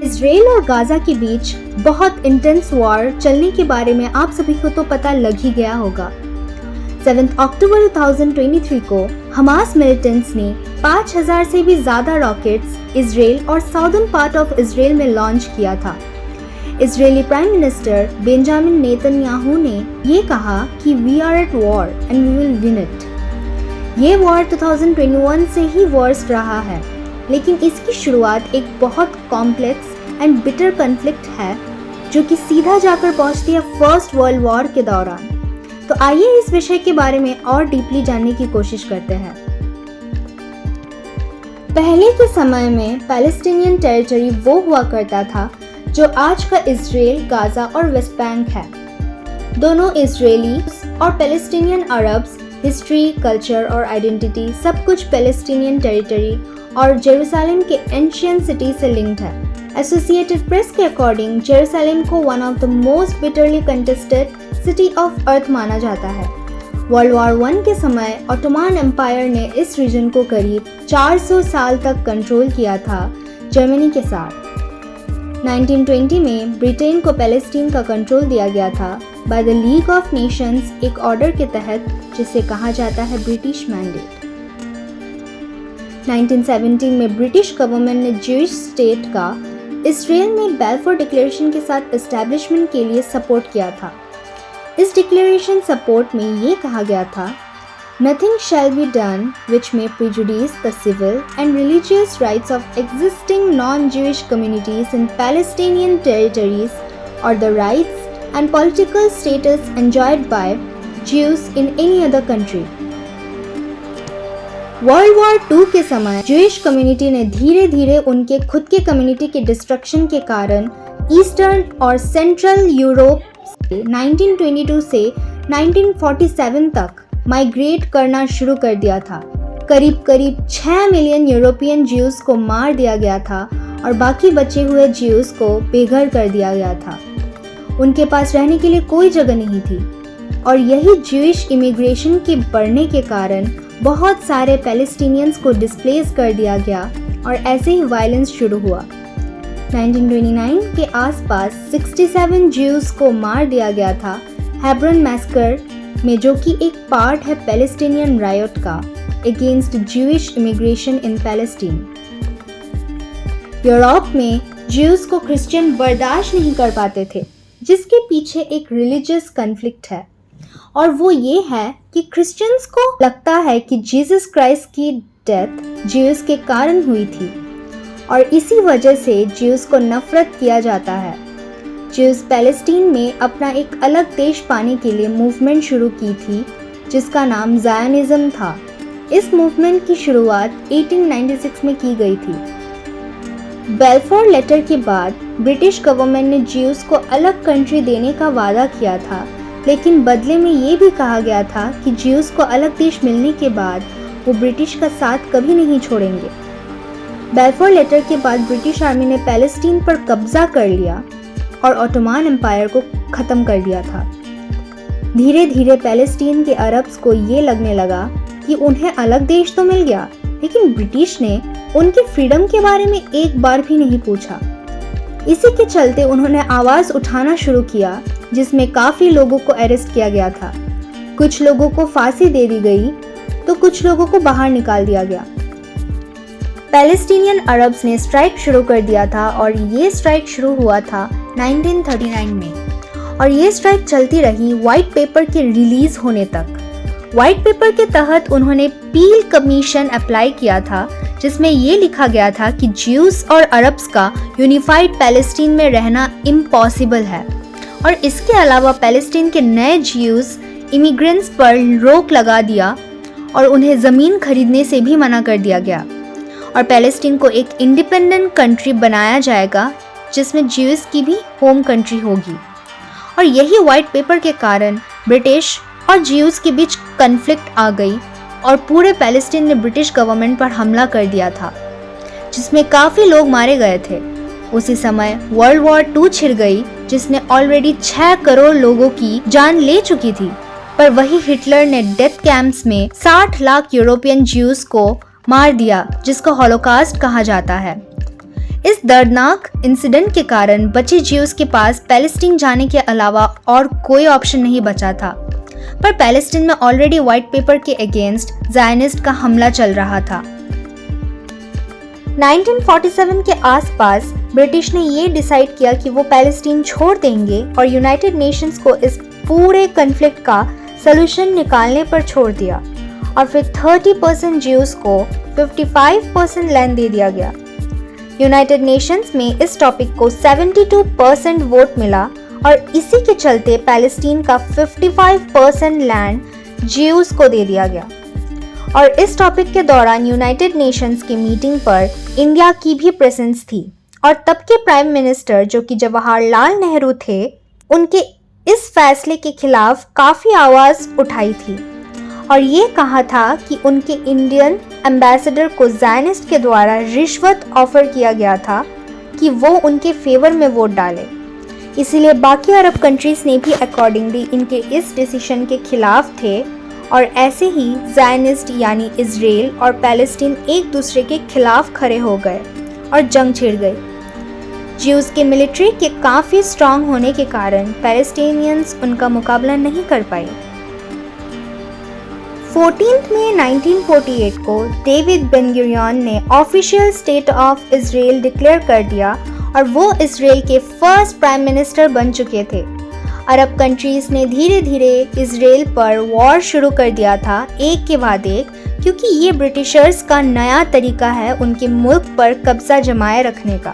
Israel और Gaza के बीच बहुत इंटेंस वॉर चलने के बारे में आप सभी को तो पता लग ही गया होगा। 7 अक्टूबर 2023 को हमास मिलिटेंट्स ने 5000 से भी ज्यादा रॉकेट्स इजराइल और साउदर्न पार्ट ऑफ इजराइल में लॉन्च किया था। Israeli prime minister Benjamin Netanyahu ने ये कहा कि we are at war and we will win it. ये वॉर 2021 से ही वर्स्ट रहा है, लेकिन इसकी शुरुआत एक बहुत कॉम्प्लेक्स एंड बिटर कॉन्फ्लिक्ट है जो कि सीधा जाकर पहुंचती है फर्स्ट वर्ल्ड वॉर के दौरान। तो आइए इस विषय के बारे में और डीपली जानने की कोशिश करते हैं। पहले के समय में पैलेस्टीनियन टेरिटरी वो हुआ करता था जो आज का इजराइल, गाजा और वेस्ट बैंक है। दोनों इजरायली और पैलेस्टीनियन अरब्स हिस्ट्री, कल्चर और आइडेंटिटी सब कुछ पैलेस्टीनियन टेरिटरी और जेरूसलम के एंशियंट सिटी से लिंक्ड है। एसोसिएटेड प्रेस के अकॉर्डिंग जेरूसलम को one of the most bitterly contested city of earth माना जाता है। वर्ल्ड वॉर 1 के समय ऑटोमान एम्पायर ने इस रीजन को करीब 400 साल तक कंट्रोल किया था जर्मनी के साथ। 1920 में ब्रिटेन को पैलेस्टीन का कंट्रोल दिया गया था by the league of Nations, एक ऑर्डर के तहत जिसे कहा जाता है ब्रिटिश मैंडेट। 1917 में ब्रिटिश गवर्नमेंट ने ज्यूइश स्टेट का इजराइल में बैलफोर डिक्लेरेशन के साथ एस्टैब्लिशमेंट के लिए सपोर्ट किया था। इस डिक्लेरेशन सपोर्ट में ये कहा गया था, Nothing shall be done which may prejudice the civil and religious rights of existing non-Jewish communities in Palestinian territories or the rights and political status enjoyed by Jews in any other country. World war 2 के समय Jewish community ने धीरे धीरे उनके खुद के community के destruction के कारण ईस्टर्न और सेंट्रल यूरोप से 1922 से 1947 तक माइग्रेट करना शुरू कर दिया था। करीब 6 मिलियन यूरोपियन ज्यूज को मार दिया गया था और बाकी बचे हुए ज्यूज को बेघर कर दिया गया था। उनके पास रहने के लिए कोई जगह नहीं थी और यही ज्यूइश इमिग्रेशन के बढ़ने के कारण बहुत सारे पैलेस्टीनियंस को डिस्प्लेस कर दिया गया और ऐसे ही वायलेंस शुरू हुआ। 1929 के आसपास 67 ज्यूज को मार दिया गया था हेब्रोन मैसकर में, जो कि एक पार्ट है पैलेस्टीनियन रायट का against Jewish immigration in Palestine. Europe में ज्यूज को क्रिश्चियन बर्दाश्त नहीं कर पाते थे, जिसके पीछे एक रिलीजियस कॉन्फ्लिक्ट है और वो ये है कि क्रिश्चियंस को लगता है कि जीसस क्राइस्ट की डेथ ज्यूज के कारण हुई थी और इसी वजह से ज्यूज को नफरत किया जाता है। ज्यूज पैलेस्टीन में अपना एक अलग देश पाने के लिए मूवमेंट शुरू की थी जिसका नाम ज़ायनिज़्म था। इस मूवमेंट की शुरुआत 1896 में की गई थी। बेलफोर लेटर के बाद ब्रिटिश गवर्नमेंट ने ज्यूज को अलग कंट्री देने का वादा किया था, लेकिन बदले में ये भी कहा गया था कि ज्यूज को अलग देश मिलने के बाद वो ब्रिटिश का साथ कभी नहीं छोड़ेंगे। बेलफोर लेटर के बाद ब्रिटिश आर्मी ने पैलेस्टीन पर कब्जा कर लिया और ऑटोमान एम्पायर को ख़त्म कर दिया था। धीरे धीरे पैलेस्टीन के अरब्स को ये लगने लगा कि उन्हें अलग देश तो मिल गया, लेकिन ब्रिटिश ने उनके फ्रीडम के बारे में एक बार भी नहीं पूछा। इसी के चलते उन्होंने आवाज़ उठाना शुरू किया, जिसमें काफ़ी लोगों को अरेस्ट किया गया था। कुछ लोगों को फांसी दे दी गई तो कुछ लोगों को बाहर निकाल दिया गया। पैलेस्टीनियन अरब्स ने स्ट्राइक शुरू कर दिया था और ये स्ट्राइक शुरू हुआ था 1939 में और ये स्ट्राइक चलती रही व्हाइट पेपर के रिलीज होने तक। व्हाइट पेपर के तहत उन्होंने पील कमीशन अप्लाई किया था, जिसमें ये लिखा गया था कि ज्यूज और अरब्स का यूनिफाइड पैलेस्टीन में रहना इम्पॉसिबल है और इसके अलावा पैलेस्टीन के नए ज्यूज इमिग्रेंट्स पर रोक लगा दिया और उन्हें ज़मीन खरीदने से भी मना कर दिया गया और पैलेस्टीन को एक इंडिपेंडेंट कंट्री बनाया जाएगा जिसमें ज्यूज की भी होम कंट्री होगी। और यही व्हाइट पेपर के कारण ब्रिटिश और ज्यूज के बीच कॉन्फ्लिक्ट आ गई और पूरे पैलेस्टीन ने ब्रिटिश गवर्नमेंट पर हमला कर दिया था, जिसमें काफ़ी लोग मारे गए थे। उसी समय वर्ल्ड वॉर 2 छिड़ गई, जिसने ऑलरेडी 6 करोड़ लोगों की जान ले चुकी थी। पर वही हिटलर ने डेथ कैंप्स में 60 लाख यूरोपियन ज्यूज को मार दिया, जिसको हॉलोकास्ट कहा जाता है। इस दर्दनाक इंसिडेंट के कारण बचे ज्यूज के पास पैलेस्टीन जाने के अलावा और कोई ऑप्शन नहीं बचा था। पर पैलेस्टीन में ऑलरेडी व्हाइट पेपर के अगेंस्ट ज़ायनिस्ट का हमला चल रहा था। 1947 के आसपास ब्रिटिश ने ये डिसाइड किया कि वो पैलेस्टीन छोड़ देंगे और यूनाइटेड नेशंस को इस पूरे कॉन्फ्लिक्ट का सलूशन निकालने पर छोड़ दिया और फिर 30% ज्यूज को 55% लैंड दे दिया गया। यूनाइटेड नेशंस में इस टॉपिक को 72% वोट मिला और इसी के चलते पैलेस्टीन का 55% लैंड ज्यूज को दे दिया गया। और इस टॉपिक के दौरान यूनाइटेड नेशंस की मीटिंग पर इंडिया की भी प्रेजेंस थी और तब के प्राइम मिनिस्टर जो कि जवाहरलाल नेहरू थे, उनके इस फैसले के खिलाफ काफ़ी आवाज़ उठाई थी और ये कहा था कि उनके इंडियन एम्बेसडर को ज़ायनिस्ट के द्वारा रिश्वत ऑफर किया गया था कि वो उनके फेवर में वोट डाले। इसीलिए बाकी अरब कंट्रीज़ ने भी अकॉर्डिंगली इनके इस डिसीजन के खिलाफ थे और ऐसे ही ज़ायनिस्ट यानी इजराइल और पैलेस्टीन एक दूसरे के खिलाफ खड़े हो गए और जंग छिड़ गई। ज्यूज़ के मिलिट्री के काफ़ी स्ट्रांग होने के कारण पैलेस्टीनियंस उनका मुकाबला नहीं कर पाए। 14 मई 1948 को डेविड बेन-गुरियन ने official state of Israel declare कर दिया और वो इजराइल के फर्स्ट प्राइम मिनिस्टर बन चुके थे। अरब कंट्रीज ने धीरे धीरे इजराइल पर वॉर शुरू कर दिया था एक के बाद एक, क्योंकि ये ब्रिटिशर्स का नया तरीका है उनके मुल्क पर कब्जा जमाए रखने का।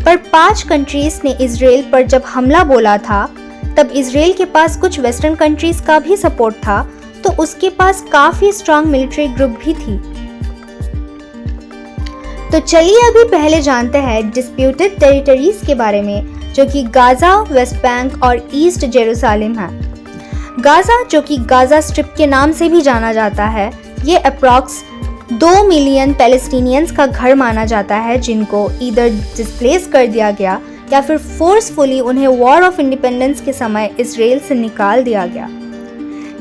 पर 5 कंट्रीज ने इजराइल पर जब हमला बोला था तब इजराइल के पास कुछ वेस्टर्न कंट्रीज का भी सपोर्ट था, तो उसके पास काफ़ी स्ट्रांग मिलिट्री ग्रुप भी थी। तो चलिए अभी पहले जानते हैं डिस्प्यूटेड टेरिटरीज के बारे में, जो कि गाजा, वेस्ट बैंक और ईस्ट जेरूसलम है। गाजा, जो कि गाजा स्ट्रिप के नाम से भी जाना जाता है, ये अप्रॉक्स 2 मिलियन पैलेस्टीनियंस का घर माना जाता है जिनको ईदर डिस्प्लेस कर दिया गया या फिर फोर्सफुली उन्हें वॉर ऑफ इंडिपेंडेंस के समय इजराइल से निकाल दिया गया।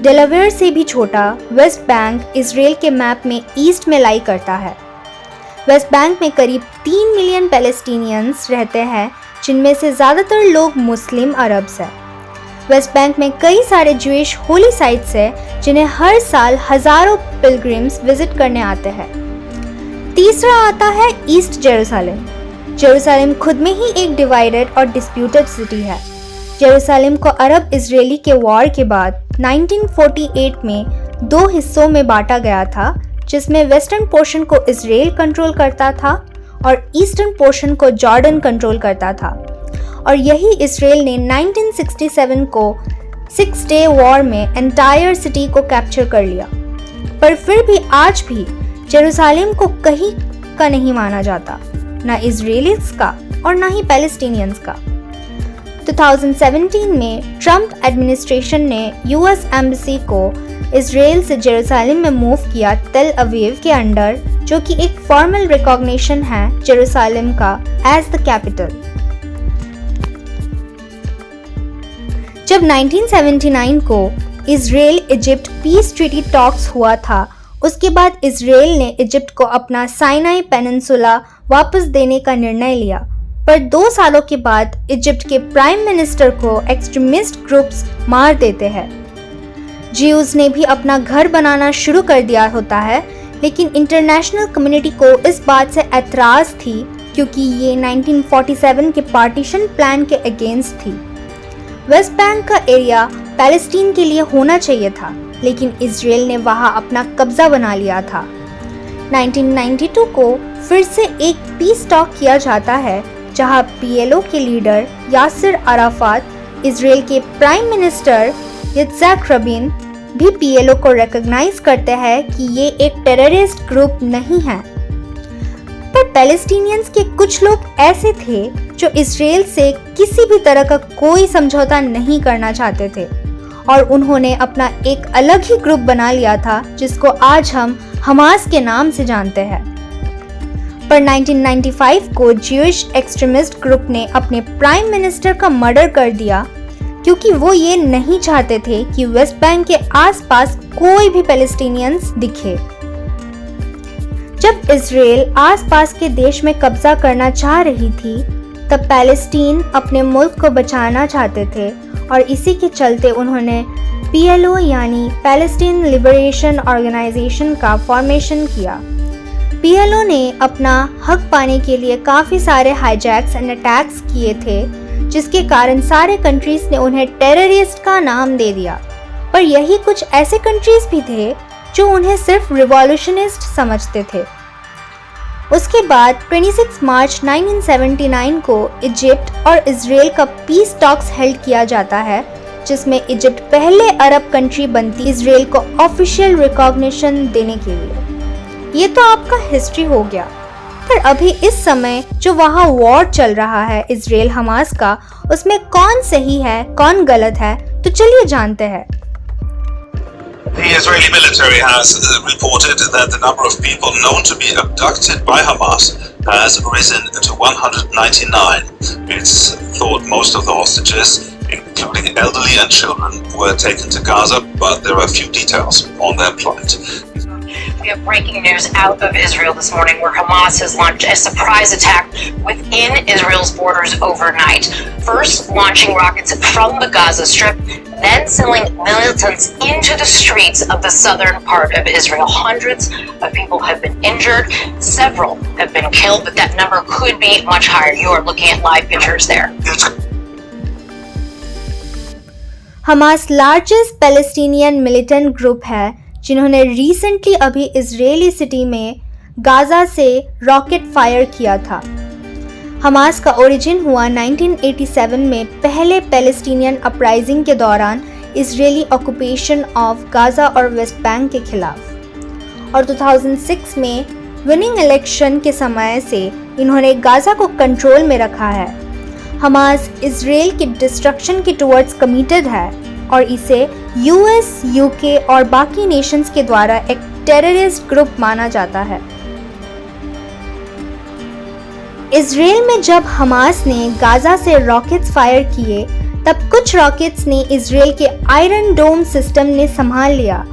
डेलावेयर से भी छोटा वेस्ट बैंक इजराइल के मैप में ईस्ट में लाई करता है। वेस्ट बैंक में करीब 3 मिलियन पैलेस्टीनियंस रहते हैं, जिनमें से ज़्यादातर लोग मुस्लिम अरब्स हैं। वेस्ट बैंक में कई सारे ज्यूइश होली साइट्स हैं जिन्हें हर साल हज़ारों पिलग्रिम्स विजिट करने आते हैं। तीसरा आता है ईस्ट जेरूसलम। जेरूसलम खुद में ही एक डिवाइडेड और डिस्प्यूटेड सिटी है। जेरूसलम को अरब इजरायली के वॉर के बाद 1948 में 2 हिस्सों में बांटा गया था, जिसमें वेस्टर्न पोर्शन को इजराइल कंट्रोल करता था और ईस्टर्न पोर्शन को जॉर्डन कंट्रोल करता था। और यही इजराइल ने 1967 को 6 डे वॉर में एंटायर सिटी को कैप्चर कर लिया। पर फिर भी आज भी जेरूसलम को कहीं का नहीं माना जाता, ना इजरायलीज का और ना ही पैलेस्टीनियंस का। 2017 में ट्रंप एडमिनिस्ट्रेशन ने यूएस एम्बेसी को इजराइल से जेरूसलम में मूव किया तेल अवीव के अंडर, जो कि एक फॉर्मल रिकॉग्निशन है जेरूसलम का एज द कैपिटल। जब 1979 को Israel Egypt peace treaty talks हुआ था, उसके बाद इजराइल ने इजिप्ट को अपना साइनाई पेनिनसुला वापस देने का निर्णय लिया। पर 2 सालों के बाद इजिप्ट के प्राइम मिनिस्टर को एक्सट्रीमिस्ट ग्रुप्स मार देते हैं। ज्यूज ने भी अपना घर बनाना शुरू कर दिया होता है, लेकिन इंटरनेशनल कम्युनिटी को इस बात से एतराज़ थी क्योंकि ये 1947 के पार्टीशन प्लान के अगेंस्ट थी। वेस्ट बैंक का एरिया पैलेस्टीन के लिए होना चाहिए था, लेकिन इजराइल ने वहाँ अपना कब्जा बना लिया था। 1992 को फिर से एक पीस टॉक किया जाता है, जहाँ पीएलओ के लीडर यासिर अराफात, इजराइल के प्राइम मिनिस्टर yitzhak rabin भी पीएलओ को रिकॉग्नाइज करते हैं कि ये एक टेररिस्ट ग्रुप नहीं है। पर पैलेस्टीनियंस के कुछ लोग ऐसे थे जो इजराइल से किसी भी तरह का कोई समझौता नहीं करना चाहते थे और उन्होंने अपना एक अलग ही ग्रुप बना लिया था, जिसको आज हम हमास के नाम से जानते हैं। पर 1995 को ज्यूइश एक्सट्रीमिस्ट ग्रुप ने अपने प्राइम मिनिस्टर का मर्डर कर दिया, क्योंकि वो ये नहीं चाहते थे कि वेस्ट बैंक के आसपास कोई भी पैलेस्टीनियंस दिखे। जब इजराइल आसपास के देश में कब्जा करना चाह रही थी, तब पैलेस्टीन अपने मुल्क को बचाना चाहते थे और इसी के चलते उन्होंने PLO यानी पैलेस्टीन लिबरेशन ऑर्गेनाइजेशन का फॉर्मेशन किया। PLO ने अपना हक पाने के लिए काफ़ी सारे हाईजैक्स एंड अटैक्स किए थे, जिसके कारण सारे कंट्रीज ने उन्हें टेररिस्ट का नाम दे दिया। पर यही कुछ ऐसे कंट्रीज भी थे जो उन्हें सिर्फ रिवॉल्यूशनिस्ट समझते थे। उसके बाद 26 मार्च 1979 को इजिप्ट और इजराइल का पीस टॉक्स हेल्ड किया जाता है, जिसमें इजिप्ट पहले अरब कंट्री बनती इजराइल को ऑफिशियल रिकॉग्निशन देने के लिए। ये तो आपका हिस्ट्री हो गया। पर अभी इस समय जो वहाँ वॉर चल रहा है इजराइल हमास का, उसमें कौन सही है कौन गलत है, तो चलिए जानते हैं। The Israeli military has reported that the number of people known to be abducted by Hamas has risen to 199. It's thought most of the hostages, including elderly and children, were taken to Gaza, but there are few details on their plight. We have breaking news out of Israel this morning where Hamas has launched a surprise attack within Israel's borders overnight. First launching rockets from the Gaza Strip, then sending militants into the streets of the southern part of Israel. Hundreds of people have been injured, several have been killed, but that number could be much higher. You are looking at live pictures there. Hamas largest Palestinian militant group है जिन्होंने recently अभी Israeli city में Gaza से rocket fire किया था। Hamas का origin हुआ 1987 में पहले पैलेस्टीनियन अपराइजिंग के दौरान इजरायली ऑक्यूपेशन ऑफ गाजा और वेस्ट बैंक के खिलाफ, और 2006 में विनिंग इलेक्शन के समय से इन्होंने गाजा को कंट्रोल में रखा है। हमास इजराइल की डिस्ट्रक्शन के टुवर्ड्स कमिटेड है और इसे US, UK और बाकी नेशंस के द्वारा एक टेररिस्ट ग्रुप माना जाता है। इजराइल में जब हमास ने गाजा से रॉकेट्स फायर किए, तब कुछ रॉकेट्स ने इजराइल के आयरन डोम सिस्टम ने संभाल लिया,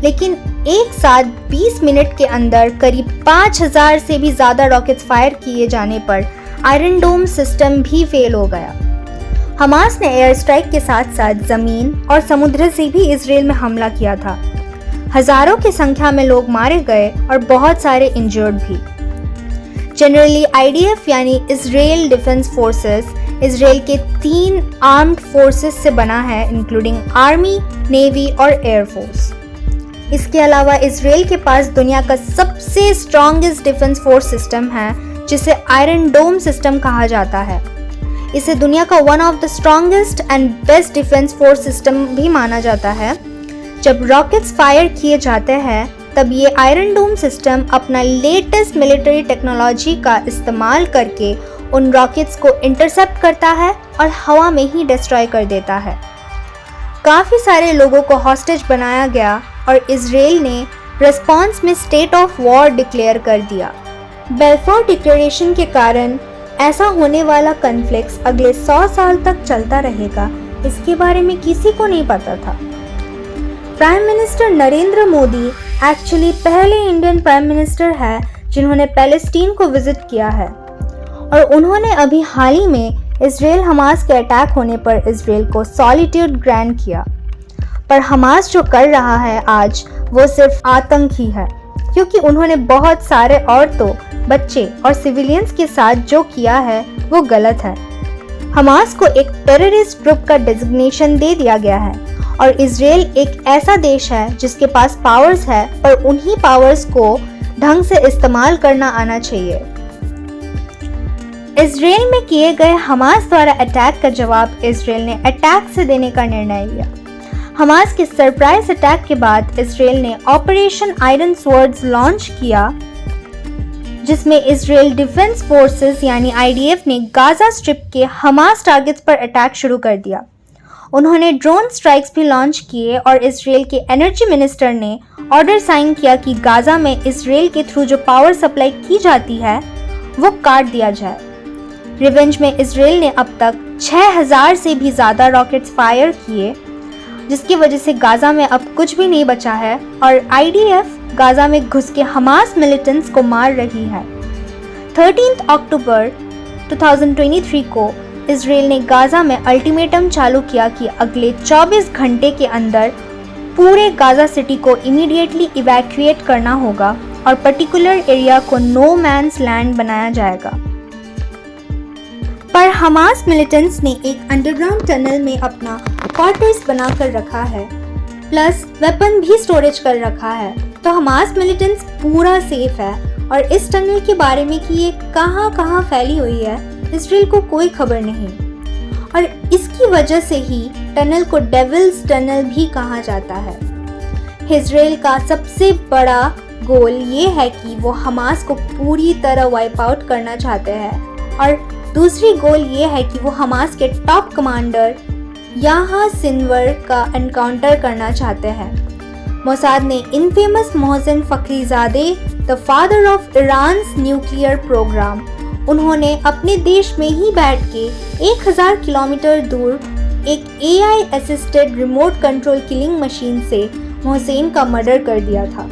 लेकिन एक साथ 20 मिनट के अंदर करीब 5000 से भी ज़्यादा रॉकेट्स फायर किए जाने पर आयरन डोम सिस्टम भी फेल हो गया। हमास ने एयर स्ट्राइक के साथ साथ ज़मीन और समुद्र से भी इजराइल में हमला किया था। हजारों की संख्या में लोग मारे गए और बहुत सारे इंजर्ड भी। जनरली IDF यानी इजराइल डिफेंस फोर्सेस इजराइल के 3 आर्म्ड फोर्सेस से बना है, इंक्लूडिंग आर्मी, नेवी और एयरफोर्स। इसके अलावा इजराइल के पास दुनिया का सबसे स्ट्रॉन्गेस्ट डिफेंस फोर्स सिस्टम है, जिसे आयरन डोम सिस्टम कहा जाता है। इसे दुनिया का one of the strongest and best defence force system भी माना जाता है। जब रॉकेट्स फायर किए जाते हैं, तब ये आयरन डोम सिस्टम अपना लेटेस्ट मिलिट्री टेक्नोलॉजी का इस्तेमाल करके उन रॉकेट्स को इंटरसेप्ट करता है और हवा में ही डिस्ट्रॉय कर देता है। काफ़ी सारे लोगों को हॉस्टेज बनाया गया और इजराइल ने रिस्पॉन्स में स्टेट ऑफ वॉर डिक्लेयर कर दिया। बेलफोर डिक्लेरेशन के कारण ऐसा होने वाला कॉन्फ्लिक्ट अगले 100 साल तक चलता रहेगा, इसके बारे में किसी को नहीं पता था। Prime minister Narendra Modi actually पहले इंडियन प्राइम मिनिस्टर है जिन्होंने पैलेस्टीन को विजिट किया है, और उन्होंने अभी हाल ही में इजराइल हमास के अटैक होने पर इजराइल को सॉलिट्यूड ग्रांट किया। पर हमास जो कर रहा है आज, वो सिर्फ आतंक ही है, क्योंकि उन्होंने बहुत सारे औरतों, बच्चे और सिविलियंस के साथ जो किया है वो गलत है। हमास को एक टेररिस्ट ग्रुप का डेजिग्नेशन दे दिया गया है, और इजराइल एक ऐसा देश है जिसके पास पावर्स है, पर उन्हीं पावर्स को ढंग से इस्तेमाल करना आना चाहिए। इजराइल में किए गए हमास द्वारा अटैक का जवाब इजराइल ने अटैक से देने का निर्णय लिया। हमास के सरप्राइज अटैक के बाद इजराइल ने ऑपरेशन आयरन स्वर्ड्स लॉन्च किया, जिसमें इजराइल डिफेंस फोर्सेस यानी IDF ने गाजा स्ट्रिप के हमास टारगेट्स पर अटैक शुरू कर दिया। उन्होंने ड्रोन स्ट्राइक्स भी लॉन्च किए और इजराइल के एनर्जी मिनिस्टर ने ऑर्डर साइन किया कि गाजा में इजराइल के थ्रू जो पावर सप्लाई की जाती है वो काट दिया जाए। रिवेंज में इजराइल ने अब तक 6000 से भी ज़्यादा रॉकेट्स फायर किए, जिसकी वजह से गाजा में अब कुछ भी नहीं बचा है, और IDF गाजा में घुस के हमास मिलिटेंट्स को मार रही है। 13 अक्टूबर 2023 को इजराइल ने गाजा में अल्टीमेटम चालू किया कि अगले 24 घंटे के अंदर पूरे गाजा सिटी को इमीडिएटली इवैक्यूएट करना होगा और पर्टिकुलर एरिया को नो मैन्स लैंड बनाया जाएगा। पर हमास मिलिटेंट्स ने एक अंडरग्राउंड टनल में अपना क्वार्टर्स बनाकर रखा है, प्लस वेपन भी स्टोरेज कर रखा है, तो हमास मिलिटेंट्स पूरा सेफ है। और इस टनल के बारे में कि ये कहाँ फैली हुई है, इजराइल को कोई खबर नहीं। और इसकी वजह से ही टनल को डेविल्स टनल भी कहा जाता है। इजराइल का सबसे बड़ा गोल ये है कि वो हमास को पूरी तरह वाइप आउट करना चाहते हैं, और दूसरी गोल ये है कि वो हमास के टॉप कमांडर याह्या सिनवर का एनकाउंटर करना चाहते हैं। मोसाद ने infamous Mohsen Fakhrizadeh, the father of Iran's nuclear programme, उन्होंने अपने देश में ही बैठ के 1000 किलोमीटर दूर एक AI assisted remote control killing machine से मोहसिन का मर्डर कर दिया था।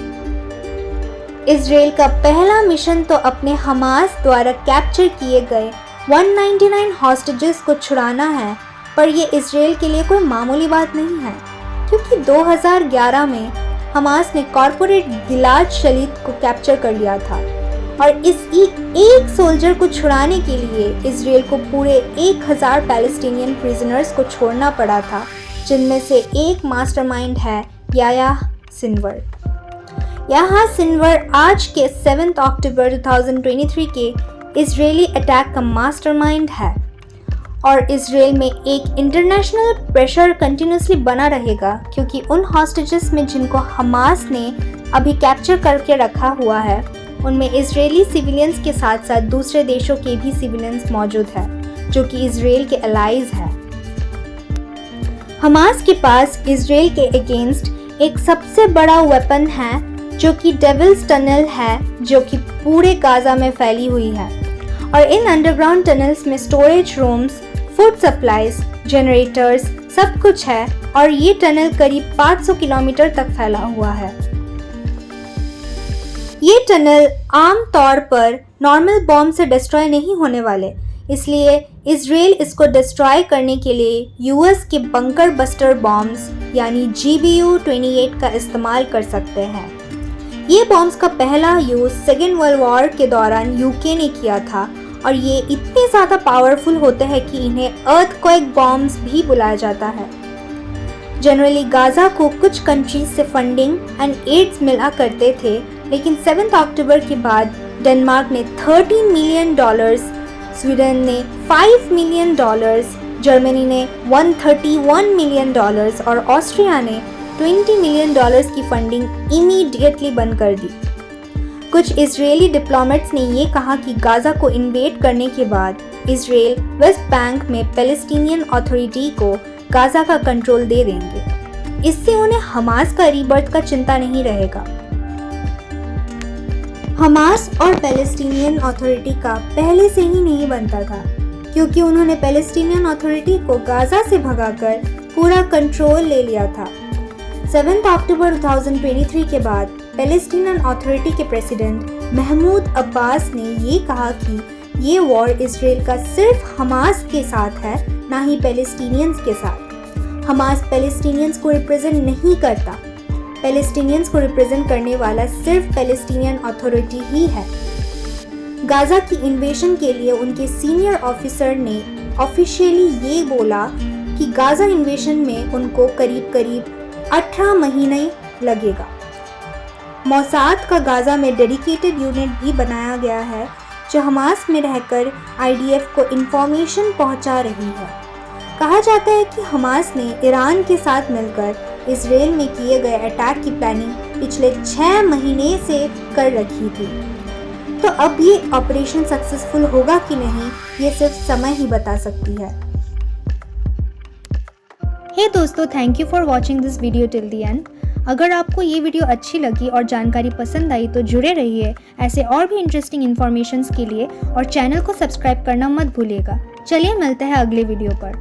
इजराइल का पहला मिशन तो अपने हमास द्वारा कैप्चर किए गए 199 हॉस्टेजेस को छुड़ाना है, पर ये इजराइल के लिए कोई मामूली बात नहीं है, क्योंकि 2011 में हमास ने कॉर्पोरेट गिलाद शलीद को कैप्चर कर लिया था, और इस एक सोल्जर को छुड़ाने के लिए इजराइल को पूरे 1000 पैलेस्टीनियन प्रिजनर्स को छोड़ना पड़ा था, जिनमें से एक मास्टरमाइंड है याह्या सिनवर। याह्या सिनवर आज के 7 अक्टूबर 2023 के इजरायली अटैक का मास्टरमाइंड है, और इजराइल में एक इंटरनेशनल प्रेशर कंटिन्यूसली बना रहेगा, क्योंकि उन हॉस्टेजेस में जिनको हमास ने अभी कैप्चर करके रखा हुआ है, उनमें इजरायली सिविलियंस के साथ साथ दूसरे देशों के भी सिविलियंस मौजूद हैं, जो कि इजराइल के अलाइज हैं। हमास के पास इजराइल के अगेंस्ट एक सबसे बड़ा वेपन है, जो कि डेविल्स टनल है, जो कि पूरे गाजा में फैली हुई है। और इन अंडरग्राउंड टनल्स में storage rooms, food supplies, generators सब कुछ है, और ये टनल करीब 500 किलोमीटर तक फैला हुआ है। ये टनल आम तौर पर नॉर्मल बॉम्ब से डिस्ट्रॉय नहीं होने वाले, इसलिए इजराइल इसको डिस्ट्रॉय करने के लिए यूएस के बंकर बस्टर बॉम्ब्स यानी GBU-28 का इस्तेमाल कर सकते हैं। ये बॉम्ब्स का पहला यूज सेकेंड वर्ल्ड वॉर के दौरान यूके ने किया था, और ये इतने ज़्यादा पावरफुल होते हैं कि इन्हें अर्थक्वेक बॉम्ब्स भी बुलाया जाता है। जनरली गाजा को कुछ कंट्रीज से फंडिंग एंड एड्स मिला करते थे, लेकिन 7 अक्टूबर के बाद डेनमार्क ने $13 मिलियन, स्वीडन ने $5 मिलियन, जर्मनी ने $131 मिलियन और ऑस्ट्रिया ने $20 मिलियन की फंडिंग इमीडिएटली बंद कर दी। कुछ इजरायली डिप्लोमेट्स ने ये कहा कि गाजा को इन्वेड करने के बाद इजराइल वेस्ट बैंक में पैलेस्टीनियन अथॉरिटी को गाजा का कंट्रोल दे देंगे। इससे उन्हें हमास का रीबर्थ का चिंता नहीं रहेगा। हमास और पैलेस्टीनियन अथॉरिटी का पहले से ही नहीं बनता था, क्योंकि उन्होंने पैलेस्टीनियन अथॉरिटी को गाजा से भगाकर पूरा कंट्रोल ले लिया था। 7 अक्टूबर 2023 के बाद पैलेस्टीनियन अथॉरिटी के प्रेसिडेंट महमूद अब्बास ने ये कहा कि ये वॉर इजराइल का सिर्फ हमास के साथ है, ना ही पैलेस्टीनियंस के साथ। हमास पैलेस्टीनियंस को रिप्रेजेंट नहीं करता। पैलेस्टीनियंस को रिप्रेजेंट करने वाला सिर्फ पैलेस्टीनियन अथॉरिटी ही है। गाजा की इन्वेशन के लिए उनके सीनियर ऑफिसर ने ऑफिशियली ये बोला कि गाजा इन्वेशन में उनको करीब 18 महीने लगेगा। मोसाद का गाजा में डेडिकेटेड यूनिट भी बनाया गया है, जो हमास में रहकर IDF को इंफॉर्मेशन पहुंचा रही है। कहा जाता है कि हमास ने ईरान के साथ मिलकर इजराइल में किए गए अटैक की प्लानिंग पिछले 6 महीने से कर रखी थी। तो अब ये ऑपरेशन सक्सेसफुल होगा कि नहीं, ये सिर्फ समय ही बता सकती है। हे दोस्तों, thank you for watching this video till the end. अगर आपको ये वीडियो अच्छी लगी और जानकारी पसंद आई तो जुड़े रहिए ऐसे और भी इंटरेस्टिंग इन्फॉर्मेशंस के लिए, और चैनल को सब्सक्राइब करना मत भूलिएगा। चलिए मिलते हैं अगले वीडियो पर।